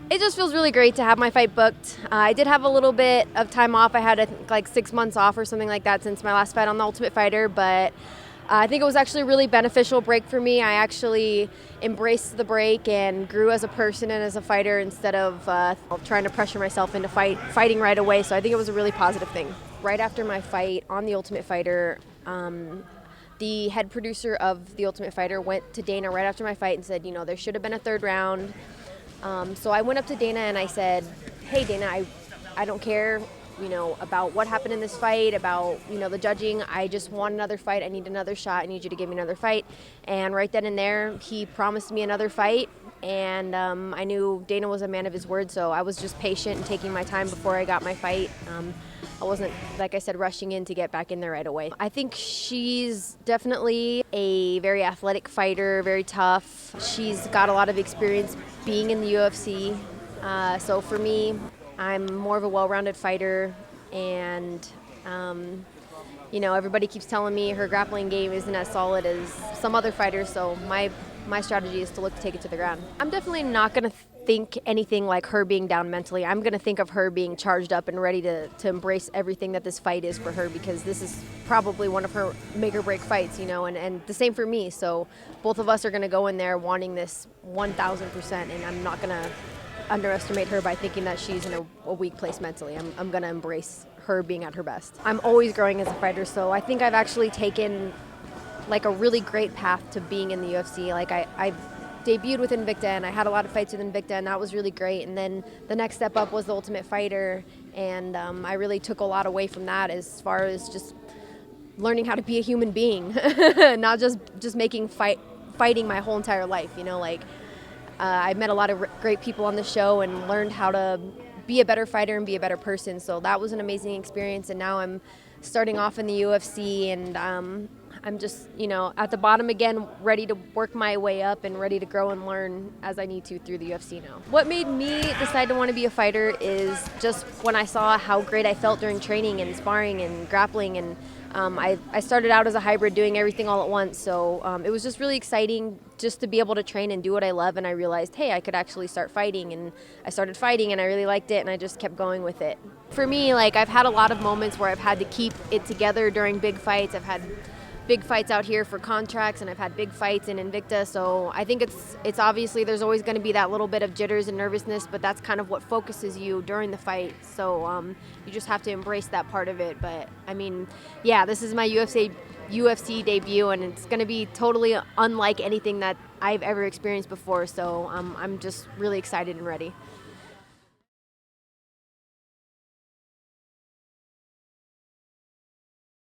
It just feels really great to have my fight booked. I did have a little bit of time off. I had, I think, like 6 months off or something like that since my last fight on The Ultimate Fighter, but I think it was actually a really beneficial break for me. I actually embraced the break and grew as a person and as a fighter instead of trying to pressure myself into fighting right away. So I think it was a really positive thing. Right after my fight on The Ultimate Fighter, the head producer of The Ultimate Fighter went to Dana right after my fight and said, there should have been a third round. So I went up to Dana and I said, hey, Dana, I don't care, about what happened in this fight, about, the judging. I just want another fight. I need another shot. I need you to give me another fight. And right then and there, he promised me another fight. And I knew Dana was a man of his word, so I was just patient and taking my time before I got my fight. I wasn't, like I said, rushing in to get back in there right away. I think she's definitely a very athletic fighter, very tough. She's got a lot of experience being in the UFC. So for me, I'm more of a well-rounded fighter, and everybody keeps telling me her grappling game isn't as solid as some other fighters, so my strategy is to look to take it to the ground. I'm definitely not going to think anything like her being down mentally. I'm going to think of her being charged up and ready to embrace everything that this fight is for her, because this is probably one of her make or break fights, and the same for me. So both of us are going to go in there wanting this 1,000%, and I'm not going to underestimate her by thinking that she's in a weak place mentally. I'm going to embrace her being at her best. I'm always growing as a fighter, so I think I've actually taken like a really great path to being in the UFC. Like I debuted with Invicta, and I had a lot of fights with Invicta, and that was really great. And then the next step up was the Ultimate Fighter, and I really took a lot away from that as far as just learning how to be a human being, not just making fighting my whole entire life. I met a lot of great people on the show and learned how to be a better fighter and be a better person. So that was an amazing experience, and now I'm starting off in the UFC, and I'm just, at the bottom again, ready to work my way up and ready to grow and learn as I need to through the UFC now. What made me decide to want to be a fighter is just when I saw how great I felt during training and sparring and grappling, and I started out as a hybrid doing everything all at once, so it was just really exciting just to be able to train and do what I love, and I realized, hey, I could actually start fighting, and I started fighting, and I really liked it, and I just kept going with it. For me, I've had a lot of moments where I've had to keep it together during big fights. I've had big fights out here for contracts, and I've had big fights in Invicta, so I think it's obviously there's always going to be that little bit of jitters and nervousness, but that's kind of what focuses you during the fight, so you just have to embrace that part of it. But I mean, yeah, this is my UFC debut, and it's going to be totally unlike anything that I've ever experienced before, so I'm just really excited and ready.